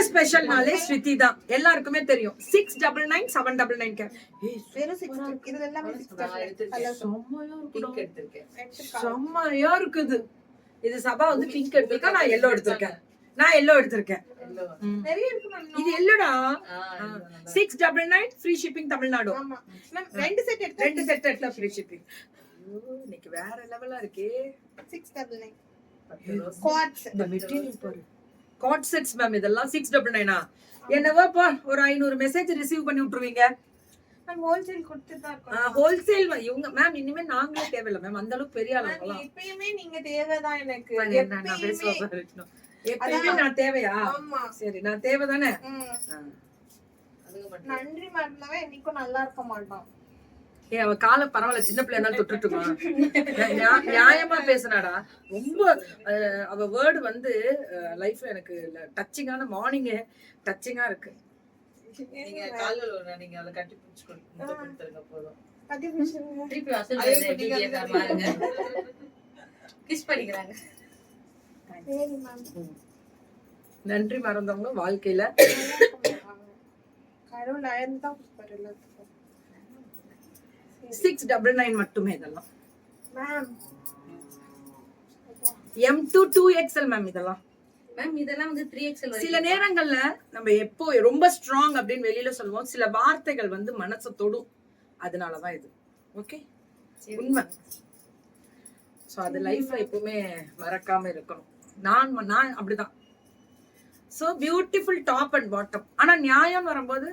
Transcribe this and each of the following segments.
ஸ்பெஷல்னாலே ஸ்ருதி தான், எல்லாருக்குமே தெரியும். 699 799. செம்மையா இருக்குது. இது சபா வந்து பிங்க் எடுத்திருக்கா, நான் எல்லோ எடுத்திருக்கேன். இது எல்லோடா. 699 ஃப்ரீ ஷிப்பிங் தமிழ்நாடு. ரெண்டு செட் எடுத்தா ஃப்ரீ ஷிப்பிங். இன்னைக்கு வேற லெவலா இருக்கே. 699 காட் செட்ஸ் மேம். இதெல்லாம் 699. என்னவாப்பா ஒரு 500 மெசேஜ் ரிசீவ் பண்ணி விட்டுருவீங்க. ஹோல்சேல் கொடுத்துட்டா இருக்கோம். ஹோல்சேல் இவங்க மேம் இனிமே நாங்களே தேவையில்லை மேம், அந்த அளவுக்கு பெரிய ஆளுங்களா. எப்பயுமே நீங்க தேவைதான் எனக்கு. நான் பேசுவேன். எப்பயுமே நான் தேவையா? சரி, நான் தேவைதானே. நன்றி மறந்தவன் என்னைக்கும் நல்லா இருக்க மாட்டான். அவ கால பரவாயில்ல, சின்ன பிள்ளை இருந்தாலும் தொட்டுட்டுமா. நியாயமா பேசுனாடா. ரொம்ப அவ வேர்டு வந்து லைஃப்ல எனக்கு டச்சிங்கான, மார்னிங் டச்சிங்கா இருக்கு. நீங்க கால்ல நீங்க அத கட்டி பிடிச்சு கொடுத்துருங்க போதும். திருப்பி பாருங்க. கிஸ் பண்ணிக்கறாங்க. நன்றி மறந்தவங்க வாழ்க்கையில கடவுள் அயர்ந்தா கொடுப்பாரு. 699 மட்டுமே இதெல்லாம். Ma'am M2 2XL ma'am. இதெல்லாம் மேம் இதெல்லாம் வந்து 3XL. சில நேரங்கள்ல நம்ம எப்போ ரொம்ப ஸ்ட்ராங் அப்படின்னு வெளியில சொல்லுவோம், சில வார்த்தைகள் வந்து மனசை தொடும். அதனாலதான் இது. ஓகே, உண்மை. சோ அது லைஃப்ல எப்பவுமே மறக்காம இருக்கணும். நான் அப்படிதான். So beautiful top and bottom. ஆனா நியாயம் வரும்போது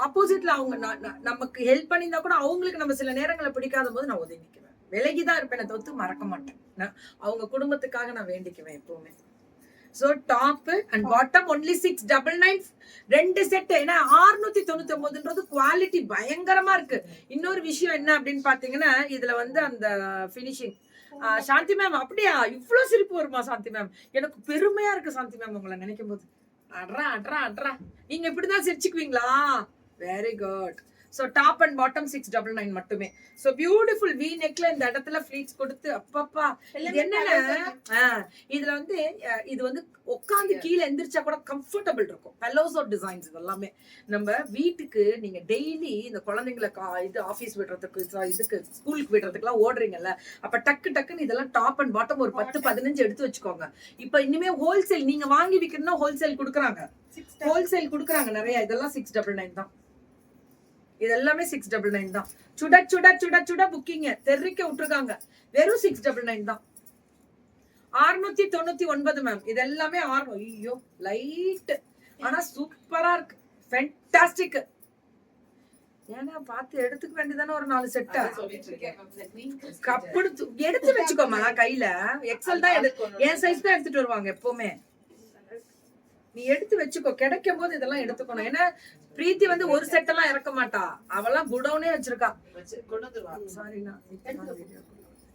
ஆப்போசிட்ல அவங்க நமக்கு ஹெல்ப் பண்ணியிருந்தா கூட அவங்களுக்கு நம்ம சில நேரங்களை பிடிக்காத போது நான் உதவி நிற்குவேன். விலகிதான் இருப்பேன், தவிர்த்து மறக்க மாட்டேன். அவங்க குடும்பத்துக்காக நான் வேண்டிக்குவேன் எப்பவுமே. So top and bottom only 699. ரெண்டு செட். ஏன்னா 699ன்றது குவாலிட்டி பயங்கரமா இருக்கு. இன்னொரு விஷயம் என்ன அப்படின்னு பாத்தீங்கன்னா, இதுல வந்து அந்த பினிஷிங். சாந்தி மேம் அப்படியா? இவ்வளவு சிரிப்பு வருமா சாந்தி மேம்? எனக்கு பெருமையா இருக்கு சாந்தி மேம் உங்களை நினைக்கும் போது. அட்ரா அட்ரா அட்ரா. நீங்க இப்படிதான் சிரிச்சுக்குவீங்களா? Very good. So top and bottom 699 மட்டுமே. சோ பியூட்டிஃபுல் வி நெக்ல இந்த இடத்துல ஃப்ளீட்ஸ் கொடுத்து அப்பப்பா. இது என்னன்னா இதுல வந்து இது வந்து உட்காந்து கீழே எந்திரிச்சா கூட கம்ஃபர்டபிள் இருக்கும். பெல்லோசோ டிசைன்ஸ் இதெல்லாமே. நம்ம வீட்டுக்கு நீங்க டெய்லி இந்த குழந்தைங்களை இது ஆபீஸ் விடுறதுக்கு, இதுக்கு ஸ்கூலுக்கு விடுறதுக்குலாம் ஓடுறீங்கல்ல, அப்ப டக்கு டக்குன்னு இதெல்லாம் டாப் அண்ட் பாட்டம் ஒரு 10-15 எடுத்து வச்சுக்கோங்க. இப்ப இனிமே ஹோல்சேல் நீங்க வாங்கி விக்கணும்னா ஹோல்சேல் கொடுக்குறாங்க நிறைய. இதெல்லாம் 699 தான். இது எல்லாமே 699 தான். சுட சுட சுட சுட புக்கிங் தெரிவிக்க விட்டுருக்காங்க. வெறும் 699 தான். 699 மேம். இது எல்லாமே ஐயோ லைட், ஆனா சூப்பரா இருக்கு. ஃபேண்டாஸ்டிக். ஏன்னா பார்த்து எடுத்துக்க வேண்டியதானே ஒரு 4 செட்டா. கப்பு எடுத்து வச்சுக்கோமா கையில. எக்ஸல் தான் என் சைஸ் தான் எடுத்துட்டு வருவாங்க எப்பவுமே. நீ எடுத்து வச்சுக்கோ, கிடைக்கும் போது இதெல்லாம் எடுத்துக்கணும். ஏன்னா பிரீத்தி வந்து ஒரு செட் எல்லாம் இறக்க மாட்டா. அவெல்லாம் குடவுனே வச்சிருக்கா.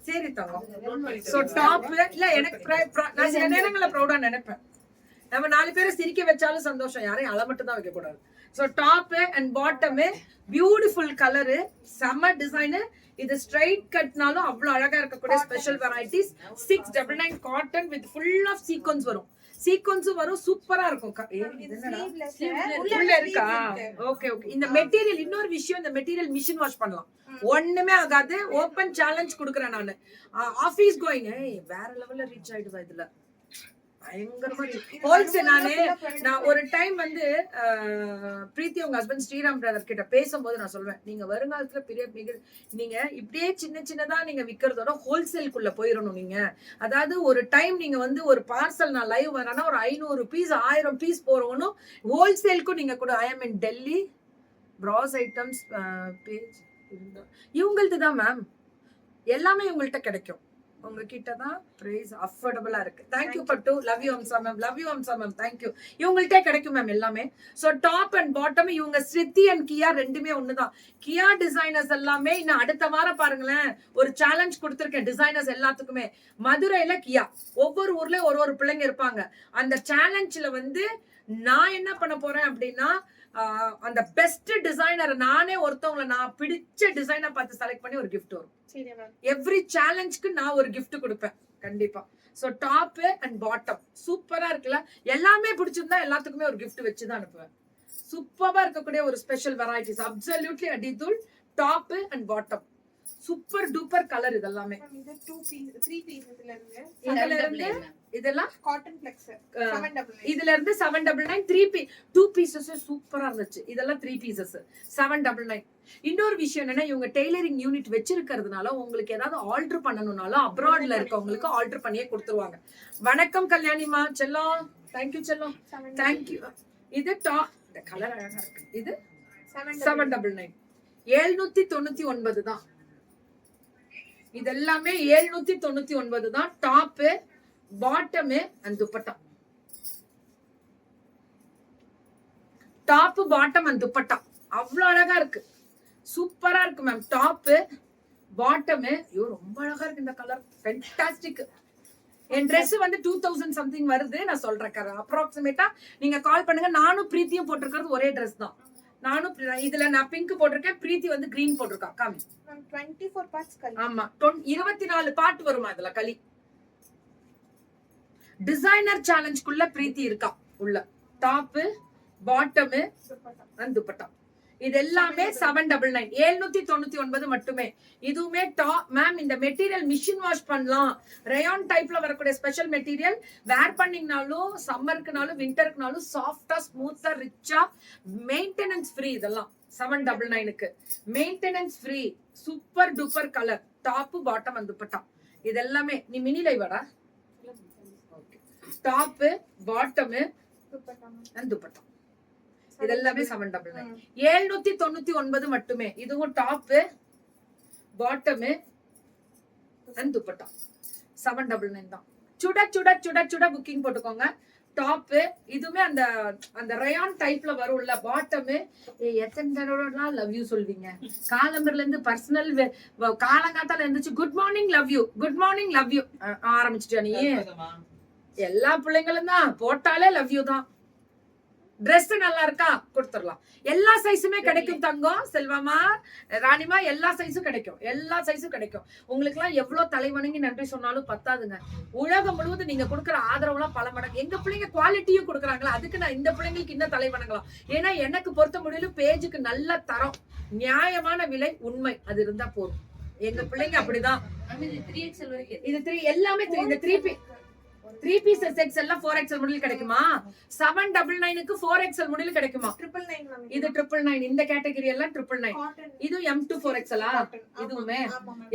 சரி தங்கம். சோ டாப் இல்ல எனக்கு நான் சில நேரங்கள்ல ப்ரௌடா நினைப்பேன். நம்ம 4 பேரை சிரிக்க வச்சாலும் சந்தோஷம், யாரையும் அலை மட்டும் தான் வைக்க கூடாது. So top and bottom beautiful colour, செம்ம டிசைனு. இது ஸ்ட்ரைட் கட்னாலும் அவ்வளவு அழகா இருக்கக்கூடிய special varieties. 699 cotton with full of sequins வரும். சீக்வன்ஸும் வரும், சூப்பரா இருக்கும். உள்ள இருக்கா? Okay okay. இந்த மெட்டீரியல் இன்னொரு விஷயம், இந்த மெட்டீரியல் மிஷின் வாஷ் பண்ணலாம், ஒண்ணுமே ஆகாது. ஓபன் சேலஞ்ச் கொடுக்குறேன் நானு. ஆபீஸ் கோயிங் வேற லெவல்ல ரீச் ஆயிடுவா இதுல. பயங்கரமா ஹோல்சேல். நான் ஒரு டைம் வந்து பிரீத்தி உங்க ஹஸ்பண்ட் ஸ்ரீராம் பிரதர் கிட்ட பேசும்போது நான் சொல்வேன், நீங்க வருங்காலத்துல பெரிய நீங்க இப்படியே சின்ன சின்னதா நீங்க விக்கிறதோட ஹோல்சேலுக்குள்ள போயிடணும். நீங்க அதாவது ஒரு டைம் நீங்க வந்து ஒரு பார்சல் நான் லைவ் வரேன்னா ஒரு 500 பீஸ் 1000 பீஸ் போறவனும் ஹோல்சேலுக்கும் நீங்க கூட. I am in Delhi. Brass items page இவங்கள்து தான் மேம். எல்லாமே இவங்கள்ட்ட கிடைக்கும். உங்ககிட்ட தான் பிரைஸ் அஃபோர்டபுளா இருக்கு. தேங்க்யூ பட்டு. Love you Amsa ma'am. Love you Amsa ma'am. Thank you. இவங்கள்ட்ட கிடைக்கும் மேம் எல்லாமே. சோ டாப் அண்ட் பாட்டம் இவங்க ஸ்ருதி அண்ட் கியா ரெண்டுமே ஒண்ணுதான். கியா டிசைனர்ஸ் எல்லாமே இன்னும் அடுத்த வாரம் பாருங்களேன் ஒரு சேலஞ்ச் கொடுத்துருக்கேன் டிசைனர்ஸ் எல்லாத்துக்குமே. மதுரையில கியா, ஒவ்வொரு ஊர்ல ஒரு பிள்ளைங்க இருப்பாங்க. அந்த சேலஞ்ச்ல வந்து நான் என்ன பண்ண போறேன் அப்படின்னா, அந்த பெஸ்ட் டிசைனர் நானே ஒருத்தவங்களை நான் பிடிச்ச டிசைனர் பார்த்து செலக்ட் பண்ணி ஒரு கிஃப்ட் வரும். எவ்ரி சேலஞ்சுக்கு நான் ஒரு கிஃப்ட் கொடுப்பேன் கண்டிப்பா. ஸோ டாப் அண்ட் பாட்டம் சூப்பரா இருக்குல்ல. எல்லாமே பிடிச்சிருந்தா எல்லாத்துக்குமே ஒரு gift வச்சு தான் அனுப்புவேன். சூப்பரா இருக்கக்கூடிய ஒரு ஸ்பெஷல் வெரைட்டிஸ். அப்சல்யூட்லி அடிதுல் top and bottom. Super duper colour இதெல்லாமே. இது 2 பீஸ் 3 பீஸ்ல இருந்து இதுல இருந்து இதெல்லாம் காட்டன் ஃப்ளெக்ஸ் 799. இதுல இருந்து 799 2 பீசஸ் சூப்பரா இருந்துச்சு. இதெல்லாம் 3 பீசஸ் 799. இன்னொரு விஷயம் என்னன்னா, இவங்க டெய்லரிங் யூனிட் வச்சிருக்கிறதுனால உங்களுக்கு ஏதாவது ஆல்டர் பண்ணணும்னாலும் அப்ராட்ல இருக்கவங்களுக்கு ஆல்டர் பண்ணியே கொடுத்துருவாங்க. வணக்கம் கல்யாணிமா செல்லம். தேங்க்யூ செல்லம். தேங்க்யூ. இது டாப். இந்த கலர் அழகா இருக்கு. இது 799. 799 தான். இதெல்லாமே 799 தான். Top bottom and dupatta. Top bottom and dupatta அவ்வளவு அழகா இருக்கு. சூப்பரா இருக்கு மேம். டாப் பாட்டம் ஐயோ ரொம்ப அழகா இருக்கு. இந்த கலர் ஃபென்டாஸ்டிக். என் Dress வந்து 2000 சம்திங் வருது. நான் சொல்றேன் அப்ராக்சிமேட்டா. நீங்க கால் பண்ணுங்க. நானும் பிரீத்தியும் போட்டிருக்கிறது ஒரே Dress தான். நானும் இதுல நான் பிங்க் போட்டிருக்கேன். பிரீத்தி வந்து கிரீன் போட்டிருக்கா. காமி 24 பார்ட்ஸ் களி. ஆமா 24 பார்ட் வருமா இதுல களி. டிசைனர் சேலஞ்சுக்குள்ள பிரீத்தி இருக்கா உள்ள. Top bottom and dupatta. இது எல்லாமே 799. 799 மட்டுமே. இதுவுமே டாப் மேம். இந்த மெட்டீரியல் மிஷின் வாஷ் பண்ணலாம். ரயான் டைப்ல வரக்கூடிய ஸ்பெஷல் மெட்டீரியல். வேர் பண்ணீங்கனாலும் சம்மருக்குனாலும் விண்டருக்குனாலும் சாஃப்டா ஸ்மூத்தா ரிச்சா மெயின்டெனன்ஸ் ஃப்ரீ. இதெல்லாம் 799க்கு maintenance free. Super duper colour. Top bottom and dupatta. இது எல்லாமே நீ மினி லைவ் வாடா. Top bottom and dupatta. இதெல்லாமே 799. 799 மட்டுமே. இதுவும் டாப் பாட்டம் அண்ட் துப்பட்டா 799 தான். சுட சுட சுட சுட புக்கிங் போட்டுக்கோங்க. டாப் இதுவுமே அந்த அந்த ரயான் டைப்ல வரும்ல. பாட்டம் எத்தனை தடவை லவ் யூ சொல்வீங்க. காலம்பர்ல இருந்து பர்சனல் காலங்காத்தால இருந்துச்சு. Good morning love you, good morning love you ஆரம்பிச்சுட்டா நீ. எல்லா பிள்ளைங்களும் தான் போட்டாலே லவ் யூ தான். Dress நல்லா இருக்கா கொடுத்துடலாம். எல்லா சைஸுமே கிடைக்கும் தங்கம். செல்வமா ராணிமா எல்லா சைஸும் கிடைக்கும். எல்லா சைஸும் கிடைக்கும். உங்களுக்கு எல்லாம் எவ்வளவு தலைவணங்கி நன்றி சொன்னாலும் பத்தாதுங்க. உலகம் முழுவதும் நீங்க கொடுக்குற ஆதரவுலாம் பல மடங்கு. எங்க பிள்ளைங்க குவாலிட்டியும் கொடுக்குறாங்களா, அதுக்கு நான் இந்த பிள்ளைங்களுக்கு இன்னும் தலைவணங்கலாம். ஏன்னா எனக்கு பொறுத்த முடியல பேஜுக்கு நல்ல தரம், நியாயமான விலை, உண்மை அது இருந்தா போதும். எங்க பிள்ளைங்க அப்படிதான். இது 3 எல்லாமே இந்த 3 pieces XL எல்லாம் 4XL முடியல கிடைக்குமா? 799க்கு 4XL முடியல கிடைக்குமா? 999. இது 999. இந்த கேட்டகரி எல்லாம் 999. இது M2 4XL இதுவுமே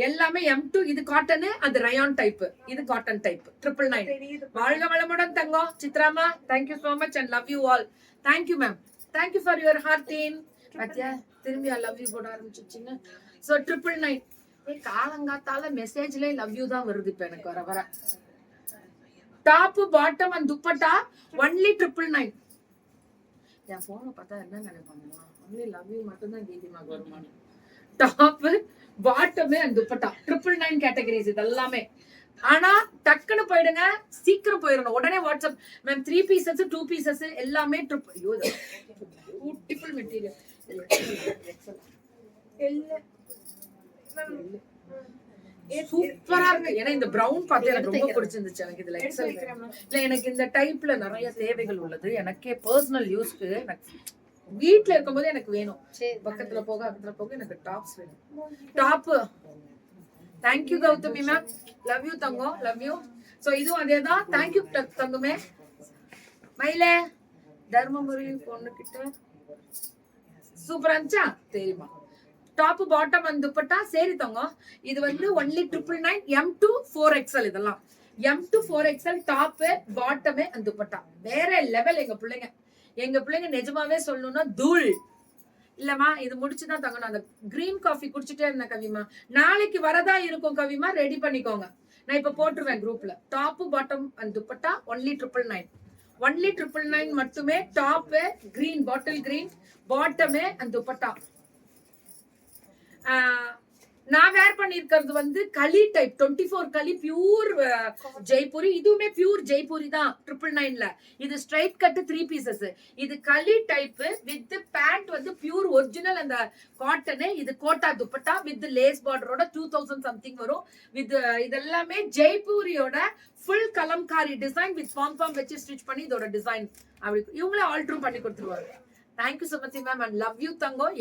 எல்லாமே M2. இது காட்டன், அது ரயான் டைப், இது காட்டன் டைப் 999. வாழ்க வளமுடன் தங்கம். சித்ராமா thank you so much and love you all. Thank you ma'am. Thank you for your heart in. பாத்தியா திரும்பி I love you போட ஆரம்பிச்சிட்டீங்க. So 999. காலங்காத்தால மெசேஜ்லயே லவ் யூ தான் வருது இப்ப எனக்கு வர வர. Top bottom and dupatta only 999. என் போனை பார்த்தா என்ன நினைப்பாங்க, only love you மட்டும் தான் கீதிமாக வருமா. Top bottom and dupatta 999 categories இதெல்லாமே. ஆனா டக்குன்னு போயிடுங்க, சீக்கிரம் போயிடணும். உடனே வாட்ஸ்அப் மேம் 3 pieces 2 pieces எல்லாமே பியூட்டிஃபுல் மெட்டீரியல். சூப்பரா இருக்கு. ஏன்னா இந்த பிரவுன் பார்த்து எனக்கு ரொம்ப பிடிச்சிருந்துச்சு. எனக்கு இதுல எக்ஸல் இல்ல, எனக்கு இந்த டைப்ல நிறைய தேவைகள் உள்ளது. எனக்கே பர்சனல் யூஸ்க்கு வீட்ல இருக்கும்போது எனக்கு வேணும். பக்கத்துல போக எனக்கு டாப்ஸ் வேணும். Top thank you Gauthami ma'am. Love you தங்கம், லவ் யூ. சோ இதுவும் அதேதான். தேங்க்யூ தங்கமே. மயிலே தர்மபுரி பொண்ணு கிட்ட சூப்பரா இருந்துச்சா தெரியுமா. டாப் பாட்டம் அண்ட் துப்பட்டா சரி தங்கம். இது வந்து only 999. M2 4XL இதெல்லாம் M2 4XL top bottom and dupatta வேற லெவல். எங்க பிள்ளைங்க நிஜமாவே சொல்லணும்னா தூள் இல்லம்மா. இது முடிச்சுதான் தங்கணும். அந்த கிரீன் காஃபி குடிச்சிட்டே இருந்தேன் கவிமா. நாளைக்கு வரதா இருக்கும் கவிமா, ரெடி பண்ணிக்கோங்க. நான் இப்ப போட்டுருவேன் குரூப்ல. Top bottom and dupatta only 999. only 999 மட்டுமே. Top green, bottle green, bottom and dupatta நான் வேர் பண்ணிருக்கிறது வந்து களி டைப் 24 களி பியூர் ஜெய்ப்பூரி. இதுவுமே பியூர் ஜெய்ப்பூரி தான் 999ல. இது ஸ்ட்ரைட் கட் 3 பீசஸ். இது களி டைப் வித் பேண்ட் வந்து பியூர் ஒரிஜினல் அந்த காட்டன். இது கோட்டா துப்பட்டா வித் லேஸ் பார்டரோட 2000 சம்திங் வரும். வித் இதெல்லாமே ஜெய்ப்பூரியோட ஃபுல் கலம்காரி டிசைன் வித் பாம் வச்சு ஸ்டிச் பண்ணி இதோட டிசைன் அப்படி இவங்களே ஆல்டரும் பண்ணி கொடுத்துருவாங்க. Thank you Sumathi ma'am and love you Thangam.